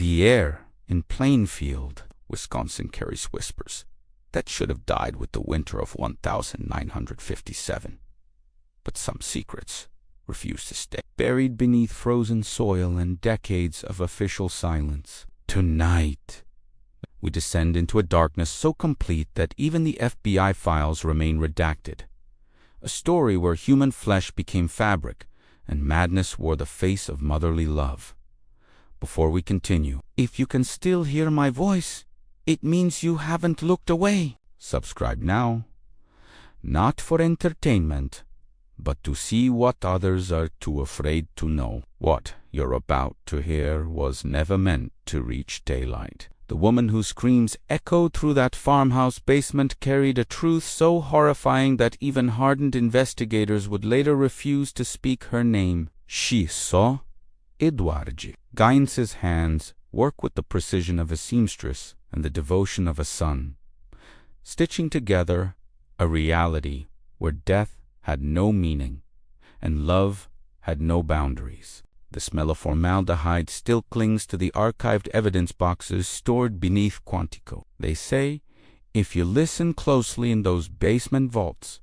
The air in Plainfield, Wisconsin carries whispers that should have died with the winter of 1957. But some secrets refuse to stay, buried beneath frozen soil and decades of official silence. Tonight, we descend into a darkness so complete that even the FBI files remain redacted. A story where human flesh became fabric and madness wore the face of motherly love. Before we continue, if you can still hear my voice, it means you haven't looked away. Subscribe now, not for entertainment, but to see what others are too afraid to know. What you're about to hear was never meant to reach daylight. The woman whose screams echoed through that farmhouse basement carried a truth so horrifying that even hardened investigators would later refuse to speak her name. She saw Ed Gein's hands work with the precision of a seamstress and the devotion of a son, stitching together a reality where death had no meaning and love had no boundaries. The smell of formaldehyde still clings to the archived evidence boxes stored beneath Quantico. They say if you listen closely in those basement vaults,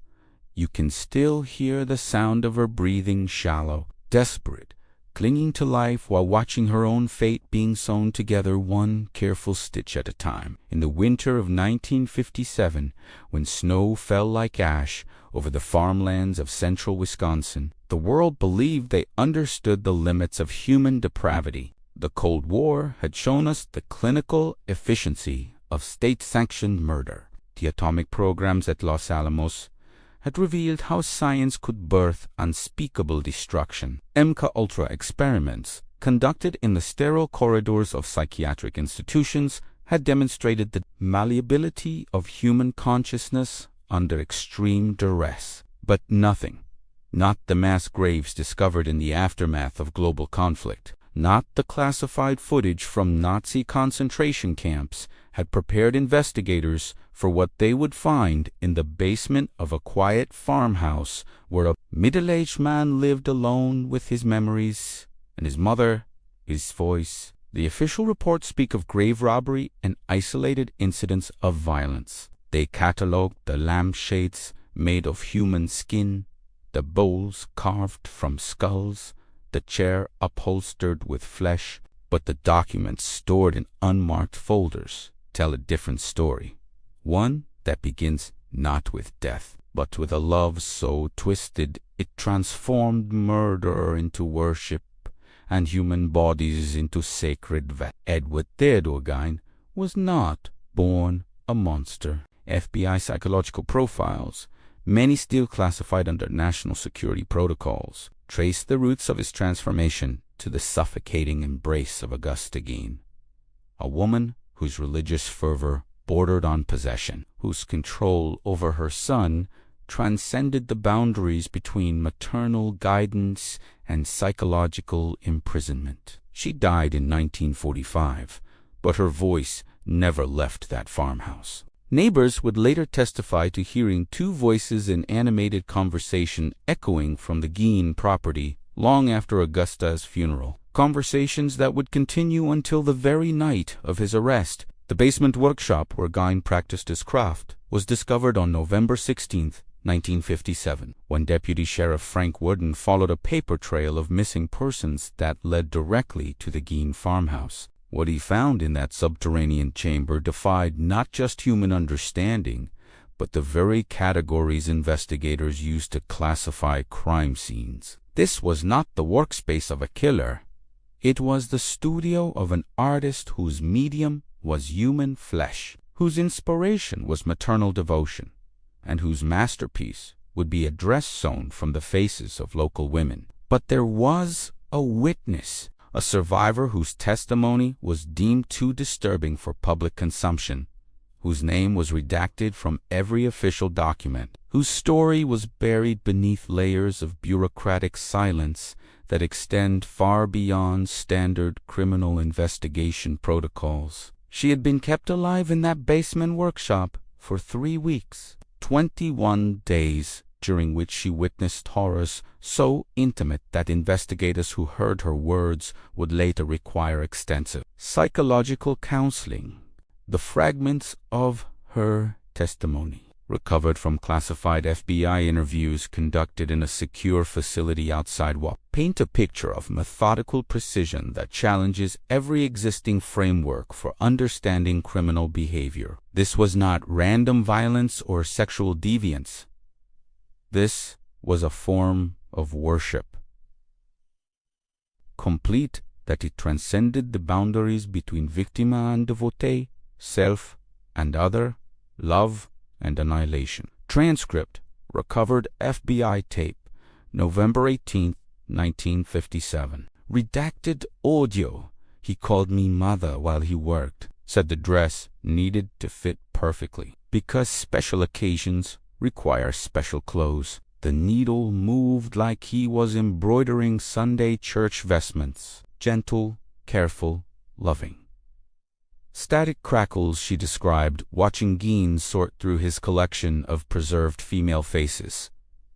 you can still hear the sound of her breathing shallow, desperate, clinging to life while watching her own fate being sewn together one careful stitch at a time. In the winter of 1957, when snow fell like ash over the farmlands of central Wisconsin, the world believed they understood the limits of human depravity. The Cold War had shown us the clinical efficiency of state-sanctioned murder. The atomic programs at Los Alamos had revealed how science could birth unspeakable destruction. MK-Ultra experiments conducted in the sterile corridors of psychiatric institutions had demonstrated the malleability of human consciousness under extreme duress. But nothing, not the mass graves discovered in the aftermath of global conflict, not the classified footage from Nazi concentration camps, had prepared investigators for what they would find in the basement of a quiet farmhouse where a middle-aged man lived alone with his memories and his mother, his voice. The official reports speak of grave robbery and isolated incidents of violence. They catalogue the lampshades made of human skin, the bowls carved from skulls, the chair upholstered with flesh, but the documents stored in unmarked folders tell a different story. One that begins not with death, but with a love so twisted it transformed murder into worship and human bodies into sacred vessels. Edward Theodore Gein was not born a monster. FBI psychological profiles, many still classified under national security protocols, trace the roots of his transformation to the suffocating embrace of Ed Gein, a woman whose religious fervor bordered on possession, whose control over her son transcended the boundaries between maternal guidance and psychological imprisonment. She died in 1945, but her voice never left that farmhouse. Neighbors would later testify to hearing two voices in animated conversation echoing from the Gein property long after Augusta's funeral, conversations that would continue until the very night of his arrest. The basement workshop where Gein practiced his craft was discovered on November 16, 1957, when Deputy Sheriff Frank Worden followed a paper trail of missing persons that led directly to the Gein farmhouse. What he found in that subterranean chamber defied not just human understanding, but the very categories investigators used to classify crime scenes. This was not the workspace of a killer. It was the studio of an artist whose medium was human flesh, whose inspiration was maternal devotion, and whose masterpiece would be a dress sewn from the faces of local women. But there was a witness, a survivor whose testimony was deemed too disturbing for public consumption, whose name was redacted from every official document, whose story was buried beneath layers of bureaucratic silence that extend far beyond standard criminal investigation protocols. She had been kept alive in that basement workshop for 3 weeks, 21 days during which she witnessed horrors so intimate that investigators who heard her words would later require extensive psychological counseling. The fragments of her testimony, recovered from classified FBI interviews conducted in a secure facility outside WAP, paint a picture of methodical precision that challenges every existing framework for understanding criminal behavior. This was not random violence or sexual deviance. This was a form of worship, complete that it transcended the boundaries between victima and devotee, self and other, love and annihilation. Transcript, recovered FBI tape, November 18, 1957. Redacted audio. He called me mother while he worked. Said the dress needed to fit perfectly. Because special occasions require special clothes. The needle moved like he was embroidering Sunday church vestments. Gentle, careful, loving. Static crackles she described, watching Gein sort through his collection of preserved female faces,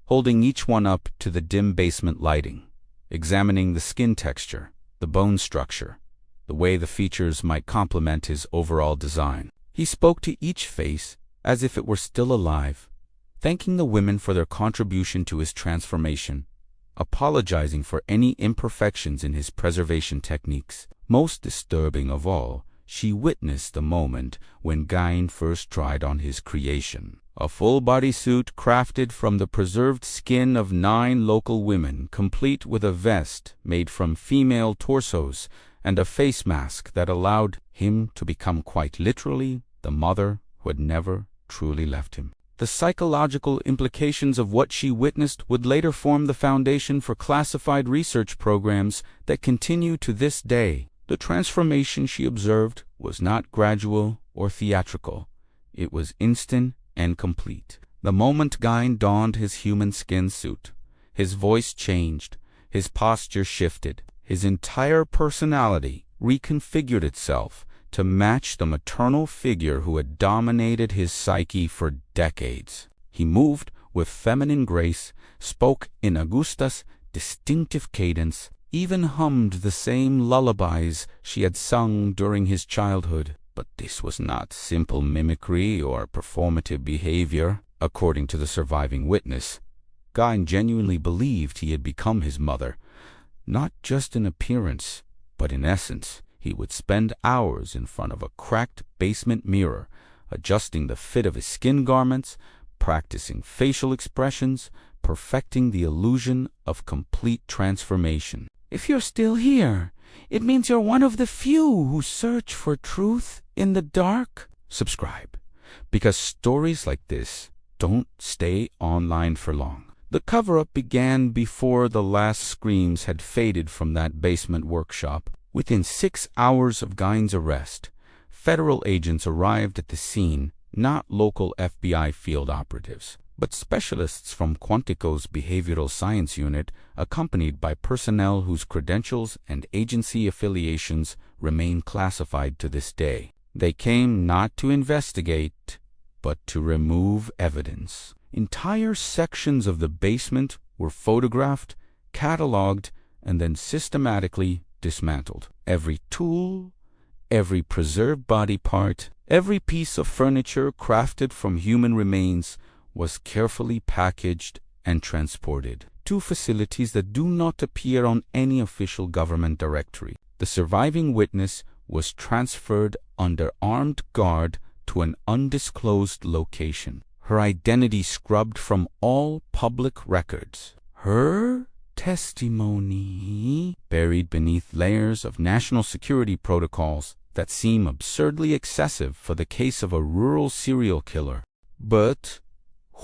holding each one up to the dim basement lighting, examining the skin texture, the bone structure, the way the features might complement his overall design. He spoke to each face as if it were still alive, thanking the women for their contribution to his transformation, apologizing for any imperfections in his preservation techniques. Most disturbing of all, she witnessed the moment when Gein first tried on his creation, a full-body suit crafted from the preserved skin of 9 local women, complete with a vest made from female torsos and a face mask that allowed him to become quite literally the mother who had never truly left him. The psychological implications of what she witnessed would later form the foundation for classified research programs that continue to this day. The transformation she observed was not gradual or theatrical. It was instant and complete. The moment Gein donned his human skin suit, his voice changed, his posture shifted, his entire personality reconfigured itself to match the maternal figure who had dominated his psyche for decades. He moved with feminine grace, spoke in Augusta's distinctive cadence, even hummed the same lullabies she had sung during his childhood. But this was not simple mimicry or performative behavior. According to the surviving witness, Gein genuinely believed he had become his mother, not just in appearance, but in essence. He would spend hours in front of a cracked basement mirror, adjusting the fit of his skin garments, practicing facial expressions, perfecting the illusion of complete transformation. If you're still here, it means you're one of the few who search for truth in the dark. Subscribe, because stories like this don't stay online for long. The cover-up began before the last screams had faded from that basement workshop. Within 6 hours of Gein's arrest, federal agents arrived at the scene, not local FBI field operatives, but specialists from Quantico's behavioral science unit, accompanied by personnel whose credentials and agency affiliations remain classified to this day. They came not to investigate, but to remove evidence. Entire sections of the basement were photographed, cataloged, and then systematically dismantled. Every tool, every preserved body part, every piece of furniture crafted from human remains was carefully packaged and transported to facilities that do not appear on any official government directory. The surviving witness was transferred under armed guard to an undisclosed location, her identity scrubbed from all public records. Her testimony, buried beneath layers of national security protocols that seem absurdly excessive for the case of a rural serial killer. But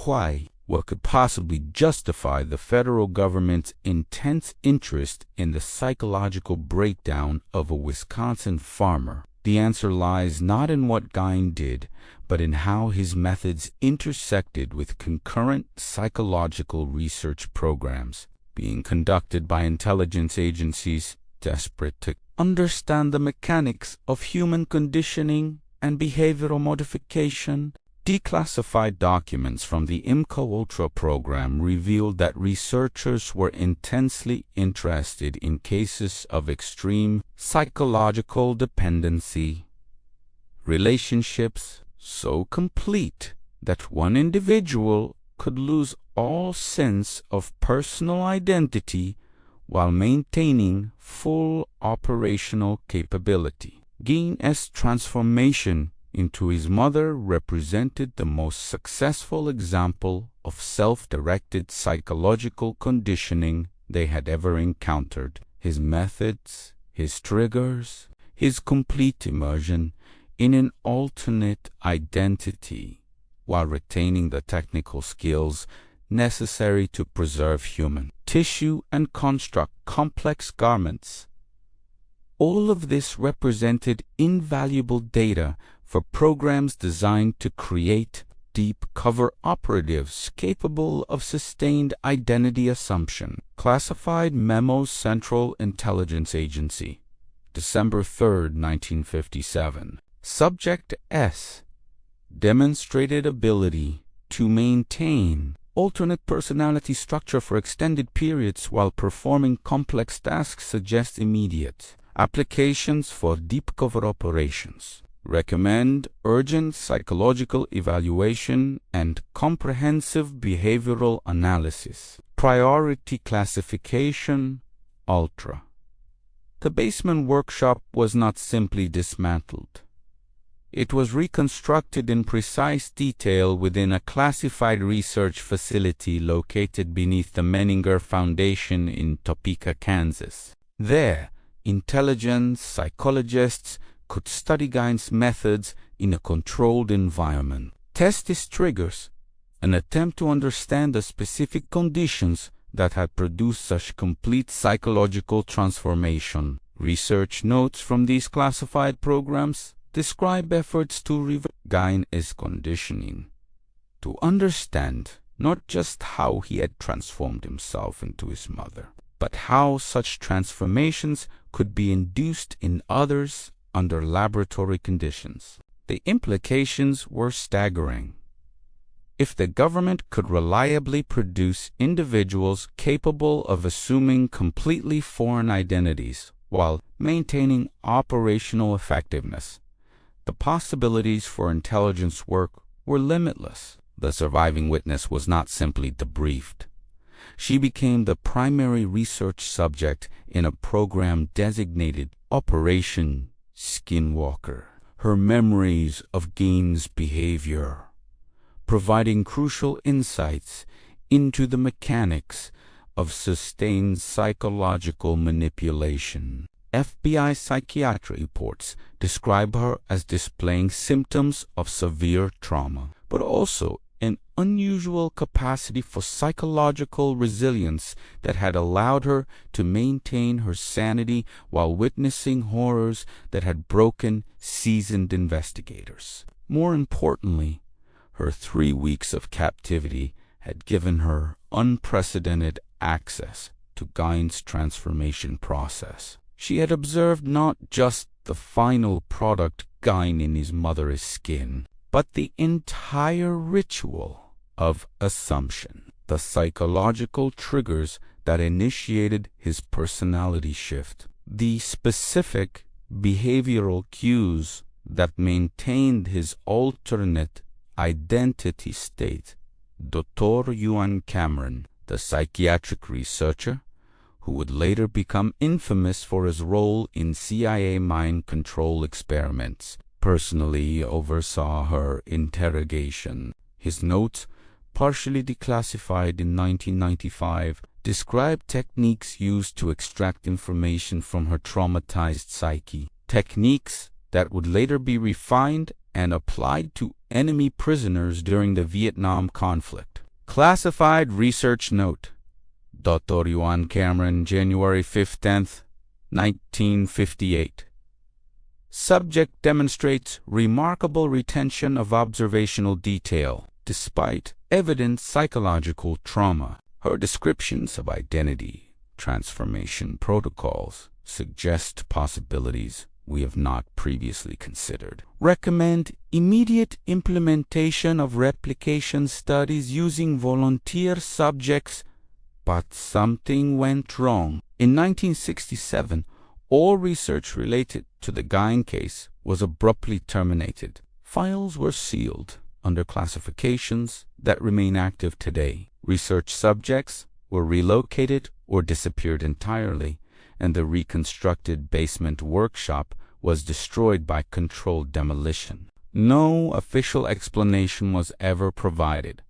why? What could possibly justify the federal government's intense interest in the psychological breakdown of a Wisconsin farmer? The answer lies not in what Gein did, but in how his methods intersected with concurrent psychological research programs being conducted by intelligence agencies desperate to understand the mechanics of human conditioning and behavioral modification. Declassified documents from the MKUltra program revealed that researchers were intensely interested in cases of extreme psychological dependency, relationships so complete that one individual could lose all sense of personal identity while maintaining full operational capability. Gein's transformation into his mother represented the most successful example of self-directed psychological conditioning they had ever encountered. His methods, his triggers, his complete immersion in an alternate identity, while retaining the technical skills necessary to preserve human tissue and construct complex garments. All of this represented invaluable data for programs designed to create deep cover operatives capable of sustained identity assumption. Classified Memos, Central Intelligence Agency, December 3, 1957. Subject S demonstrated ability to maintain alternate personality structure for extended periods while performing complex tasks suggests immediate applications for deep cover operations. Recommend urgent psychological evaluation and comprehensive behavioral analysis. Priority classification, Ultra. The basement workshop was not simply dismantled. It was reconstructed in precise detail within a classified research facility located beneath the Menninger Foundation in Topeka, Kansas. There, intelligence psychologists could study Gein's methods in a controlled environment, test his triggers, and attempt to understand the specific conditions that had produced such complete psychological transformation. Research notes from these classified programs describe efforts to reverse Gein's conditioning, to understand not just how he had transformed himself into his mother, but how such transformations could be induced in others under laboratory conditions. The implications were staggering. If the government could reliably produce individuals capable of assuming completely foreign identities while maintaining operational effectiveness, the possibilities for intelligence work were limitless. The surviving witness was not simply debriefed. She became the primary research subject in a program designated Operation Skinwalker. Her memories of Gein's behavior, providing crucial insights into the mechanics of sustained psychological manipulation. FBI psychiatry reports describe her as displaying symptoms of severe trauma, but also an unusual capacity for psychological resilience that had allowed her to maintain her sanity while witnessing horrors that had broken seasoned investigators. More importantly, her 3 weeks of captivity had given her unprecedented access to Gein's transformation process. She had observed not just the final product, Gein in his mother's skin, but the entire ritual of assumption, the psychological triggers that initiated his personality shift, the specific behavioral cues that maintained his alternate identity state. Dr. Ewan Cameron, the psychiatric researcher, who would later become infamous for his role in CIA mind control experiments, personally oversaw her interrogation. His notes, partially declassified in 1995, describe techniques used to extract information from her traumatized psyche, techniques that would later be refined and applied to enemy prisoners during the Vietnam conflict. Classified research note. Dr. Ewan Cameron, January 5, 10th, 1958. Subject demonstrates remarkable retention of observational detail, despite evident psychological trauma. Her descriptions of identity transformation protocols suggest possibilities we have not previously considered. Recommend immediate implementation of replication studies using volunteer subjects, but something went wrong. In 1967, all research related to the Gein case was abruptly terminated. Files were sealed under classifications that remain active today. Research subjects were relocated or disappeared entirely, and the reconstructed basement workshop was destroyed by controlled demolition. No official explanation was ever provided,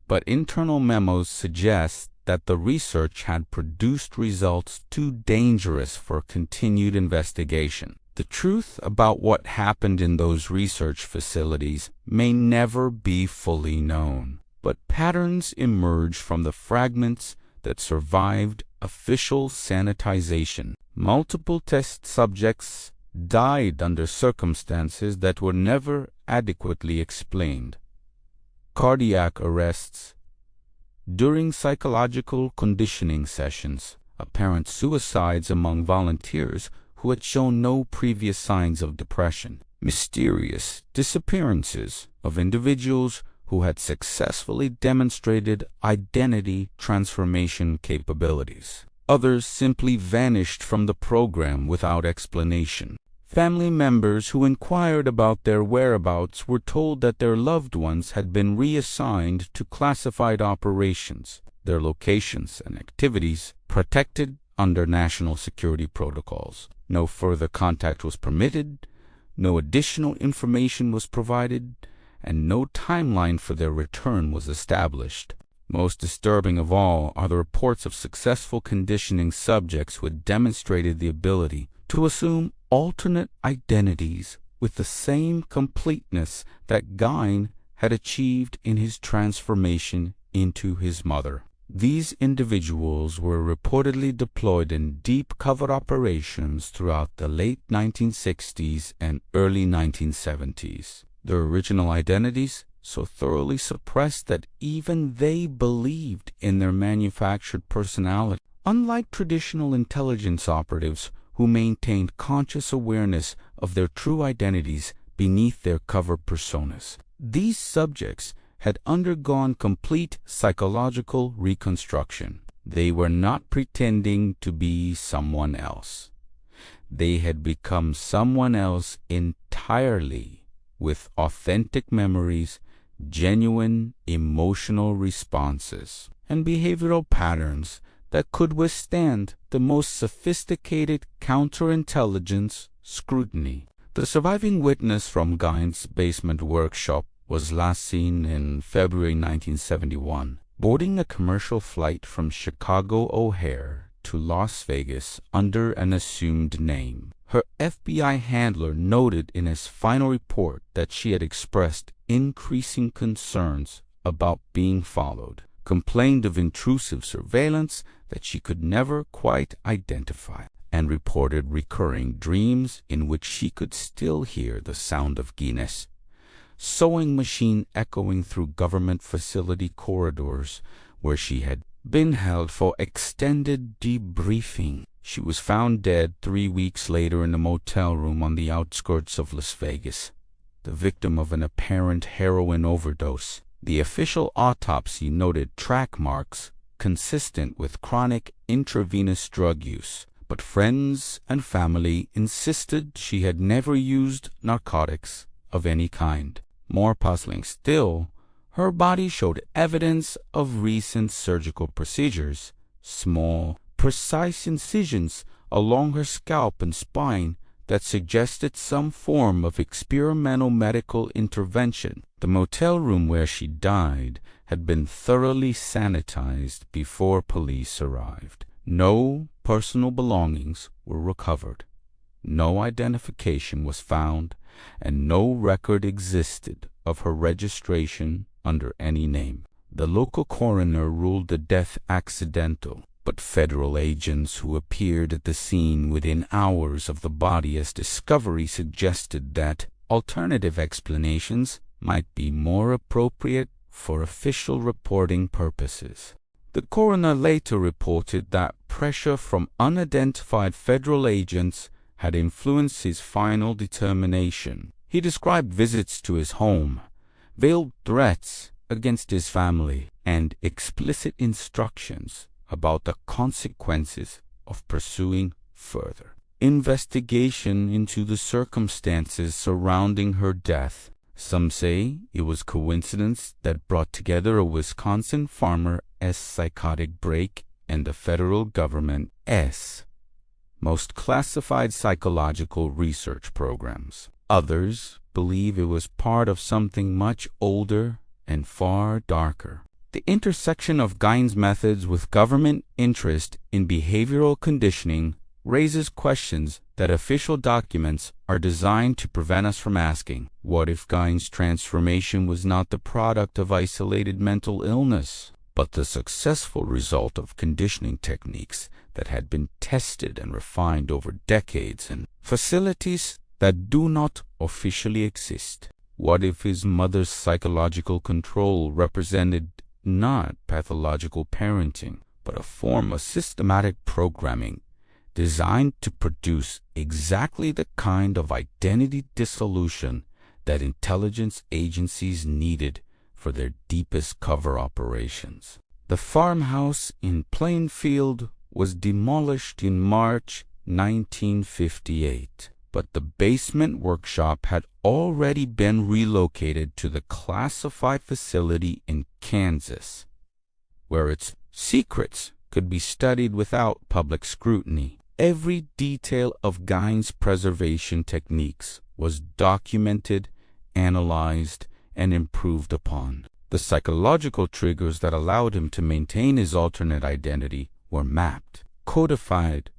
but internal memos suggest that the research had produced results too dangerous for continued investigation. The truth about what happened in those research facilities may never be fully known, but patterns emerge from the fragments that survived official sanitization. Multiple test subjects died under circumstances that were never adequately explained. Cardiac arrests during psychological conditioning sessions, apparent suicides among volunteers who had shown no previous signs of depression, mysterious disappearances of individuals who had successfully demonstrated identity transformation capabilities. Others simply vanished from the program without explanation. Family members who inquired about their whereabouts were told that their loved ones had been reassigned to classified operations, their locations and activities protected under national security protocols. No further contact was permitted, no additional information was provided, and no timeline for their return was established. Most disturbing of all are the reports of successful conditioning subjects who had demonstrated the ability to assume alternate identities with the same completeness that Gein had achieved in his transformation into his mother. These individuals were reportedly deployed in deep cover operations throughout the late 1960s and early 1970s. Their original identities so thoroughly suppressed that even they believed in their manufactured personality. Unlike traditional intelligence operatives who maintained conscious awareness of their true identities beneath their cover personas, these subjects had undergone complete psychological reconstruction. They were not pretending to be someone else. They had become someone else entirely, with authentic memories, genuine emotional responses, and behavioral patterns that could withstand the most sophisticated counterintelligence scrutiny. The surviving witness from Gein's basement workshop was last seen in February 1971, boarding a commercial flight from Chicago O'Hare to Las Vegas under an assumed name. Her FBI handler noted in his final report that she had expressed increasing concerns about being followed, complained of intrusive surveillance that she could never quite identify, and reported recurring dreams in which she could still hear the sound of Guinness sewing machine echoing through government facility corridors where she had been held for extended debriefing. She was found dead 3 weeks later in a motel room on the outskirts of Las Vegas, the victim of an apparent heroin overdose. The official autopsy noted track marks consistent with chronic intravenous drug use, but friends and family insisted she had never used narcotics of any kind. More puzzling still, her body showed evidence of recent surgical procedures, small, precise incisions along her scalp and spine that suggested some form of experimental medical intervention. The motel room where she died had been thoroughly sanitized before police arrived. No personal belongings were recovered. No identification was found, and no record existed of her registration under any name. The local coroner ruled the death accidental, but federal agents who appeared at the scene within hours of the body's discovery suggested that alternative explanations might be more appropriate for official reporting purposes. The coroner later reported that pressure from unidentified federal agents had influenced his final determination. He described visits to his home, veiled threats against his family, and explicit instructions about the consequences of pursuing further investigation into the circumstances surrounding her death. Some say it was coincidence that brought together a Wisconsin farmer's psychotic break and the federal government's most classified psychological research programs. Others believe it was part of something much older and far darker. The intersection of Gein's methods with government interest in behavioral conditioning raises questions that official documents are designed to prevent us from asking. What if Gein's transformation was not the product of isolated mental illness, but the successful result of conditioning techniques that had been tested and refined over decades in facilities that do not officially exist? What if his mother's psychological control represented not pathological parenting, but a form of systematic programming designed to produce exactly the kind of identity dissolution that intelligence agencies needed for their deepest cover operations? The farmhouse in Plainfield was demolished in March 1958, but the basement workshop had already been relocated to the classified facility in Kansas, where its secrets could be studied without public scrutiny. Every detail of Gein's preservation techniques was documented, analyzed, and improved upon. The psychological triggers that allowed him to maintain his alternate identity were mapped, codified,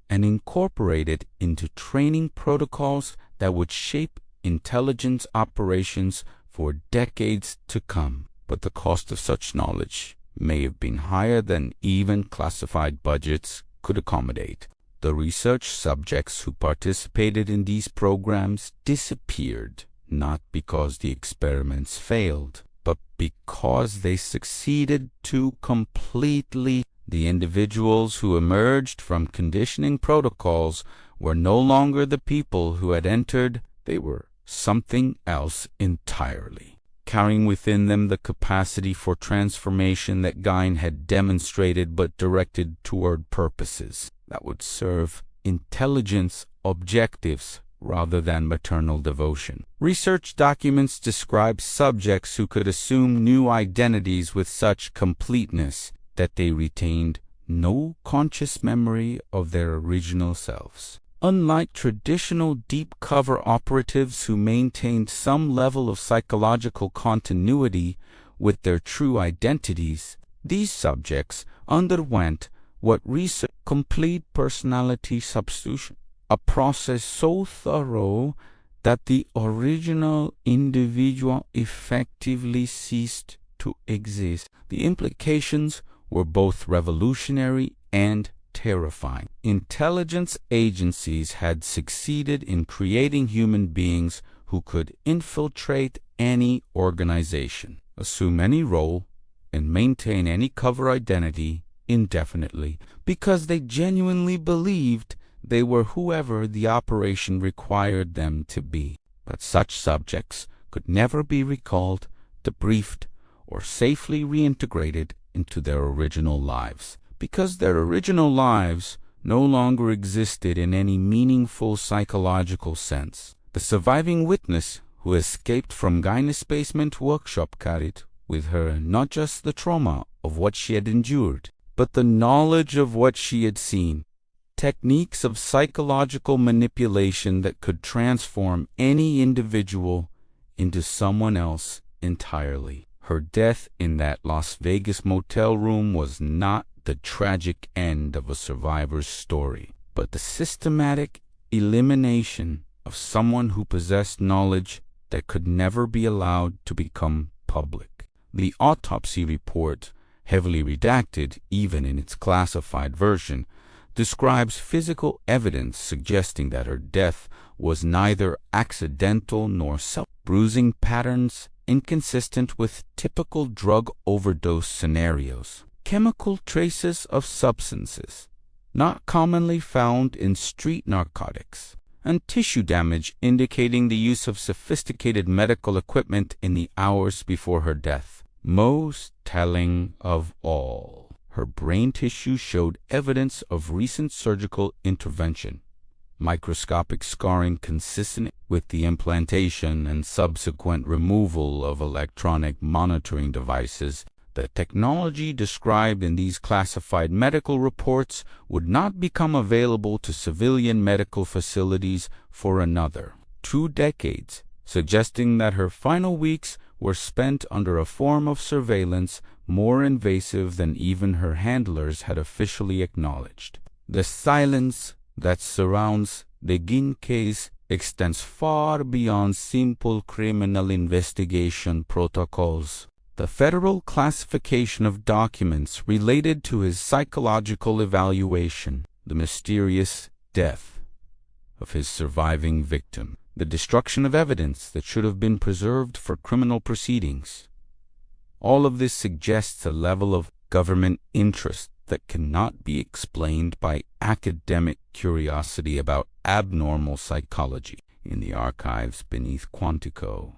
and incorporated into training protocols that would shape intelligence operations for decades to come. But the cost of such knowledge may have been higher than even classified budgets could accommodate. The research subjects who participated in these programs disappeared, not because the experiments failed, but because they succeeded too completely. The individuals who emerged from conditioning protocols were no longer the people who had entered. They were something else entirely, carrying within them the capacity for transformation that Gein had demonstrated, but directed toward purposes that would serve intelligence objectives rather than maternal devotion. Research documents describe subjects who could assume new identities with such completeness that they retained no conscious memory of their original selves. Unlike traditional deep cover operatives who maintained some level of psychological continuity with their true identities, these subjects underwent what research complete personality substitution, a process so thorough that the original individual effectively ceased to exist. The implications were both revolutionary and terrifying. Intelligence agencies had succeeded in creating human beings who could infiltrate any organization, assume any role, and maintain any cover identity indefinitely, because they genuinely believed they were whoever the operation required them to be. But such subjects could never be recalled, debriefed, or safely reintegrated into their original lives, because their original lives no longer existed in any meaningful psychological sense. The surviving witness who escaped from Gein's basement workshop carried with her not just the trauma of what she had endured, but the knowledge of what she had seen. Techniques of psychological manipulation that could transform any individual into someone else entirely. Her death in that Las Vegas motel room was not the tragic end of a survivor's story, but the systematic elimination of someone who possessed knowledge that could never be allowed to become public. The autopsy report, heavily redacted even in its classified version, describes physical evidence suggesting that her death was neither accidental nor bruising patterns inconsistent with typical drug overdose scenarios, chemical traces of substances not commonly found in street narcotics, and tissue damage indicating the use of sophisticated medical equipment in the hours before her death. Most telling of all, her brain tissue showed evidence of recent surgical intervention, microscopic scarring consistent with the implantation and subsequent removal of electronic monitoring devices. The technology described in these classified medical reports would not become available to civilian medical facilities for another 2 decades, suggesting that her final weeks were spent under a form of surveillance more invasive than even her handlers had officially acknowledged. The silence that surrounds the Gein case extends far beyond simple criminal investigation protocols. The federal classification of documents related to his psychological evaluation, the mysterious death of his surviving victim, the destruction of evidence that should have been preserved for criminal proceedings. All of this suggests a level of government interest that cannot be explained by academic curiosity about abnormal psychology. In the archives beneath Quantico,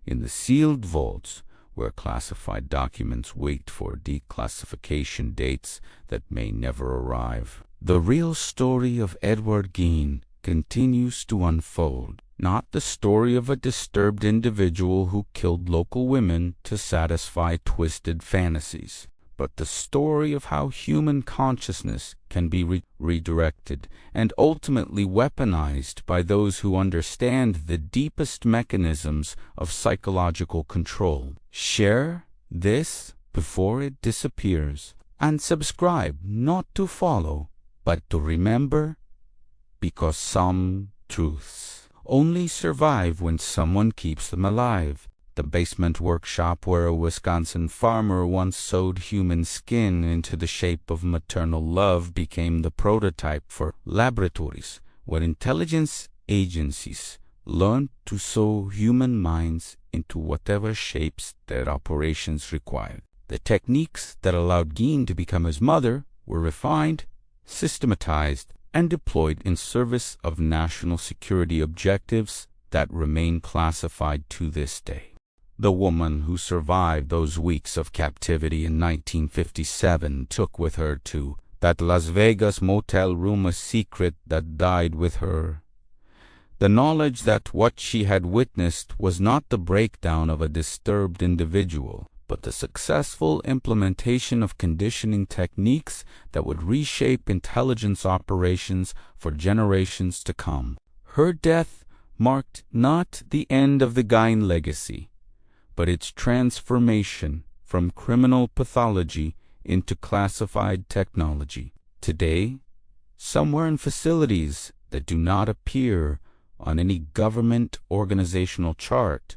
in the sealed vaults, where classified documents wait for declassification dates that may never arrive, the real story of Edward Gein continues to unfold. Not the story of a disturbed individual who killed local women to satisfy twisted fantasies, but the story of how human consciousness can be redirected and ultimately weaponized by those who understand the deepest mechanisms of psychological control. Share this before it disappears, and subscribe not to follow, but to remember, because some truths only survive when someone keeps them alive. The basement workshop where a Wisconsin farmer once sewed human skin into the shape of maternal love became the prototype for laboratories where intelligence agencies learned to sew human minds into whatever shapes their operations required. The techniques that allowed Gein to become his mother were refined, systematized, and deployed in service of national security objectives that remain classified to this day. The woman who survived those weeks of captivity in 1957 took with her to that Las Vegas motel room a secret that died with her. The knowledge that what she had witnessed was not the breakdown of a disturbed individual, but the successful implementation of conditioning techniques that would reshape intelligence operations for generations to come. Her death marked not the end of the Gein legacy, but its transformation from criminal pathology into classified technology. Today, somewhere in facilities that do not appear on any government organizational chart,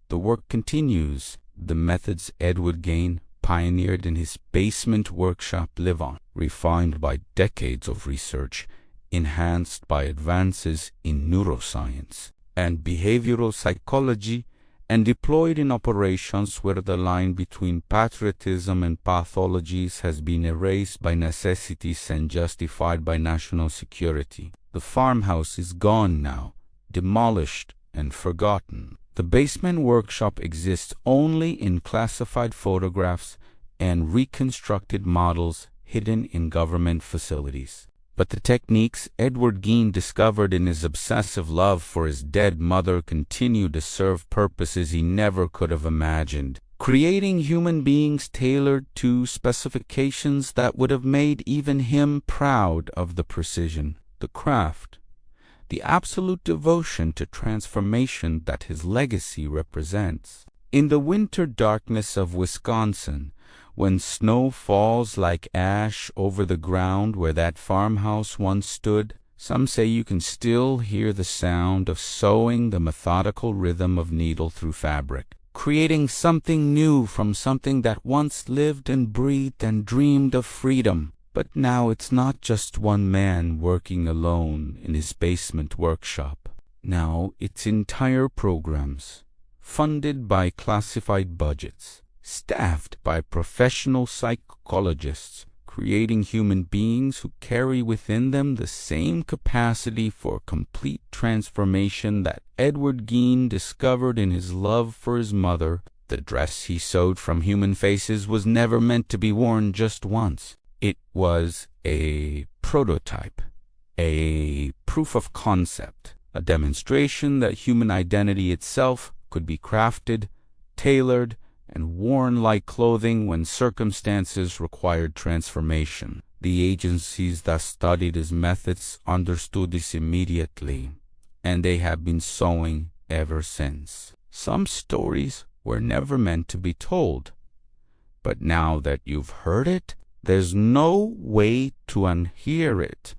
the work continues. The methods Edward Gein pioneered in his basement workshop live on, refined by decades of research, enhanced by advances in neuroscience and behavioral psychology, and deployed in operations where the line between patriotism and pathologies has been erased by necessities and justified by national security. The farmhouse is gone now, demolished and forgotten. The basement workshop exists only in classified photographs and reconstructed models hidden in government facilities. But the techniques Edward Gein discovered in his obsessive love for his dead mother continue to serve purposes he never could have imagined, creating human beings tailored to specifications that would have made even him proud of the precision, the craft, the absolute devotion to transformation that his legacy represents. In the winter darkness of Wisconsin, when snow falls like ash over the ground where that farmhouse once stood, some say you can still hear the sound of sewing, the methodical rhythm of needle through fabric, creating something new from something that once lived and breathed and dreamed of freedom. But now it's not just one man working alone in his basement workshop. Now it's entire programs, funded by classified budgets, staffed by professional psychologists, creating human beings who carry within them the same capacity for complete transformation that Edward Gein discovered in his love for his mother. The dress he sewed from human faces was never meant to be worn just once. It was a prototype, a proof of concept, a demonstration that human identity itself could be crafted, tailored, and worn like clothing when circumstances required transformation. The agencies that studied his methods understood this immediately, and they have been sewing ever since. Some stories were never meant to be told, but now that you've heard it, there's no way to unhear it.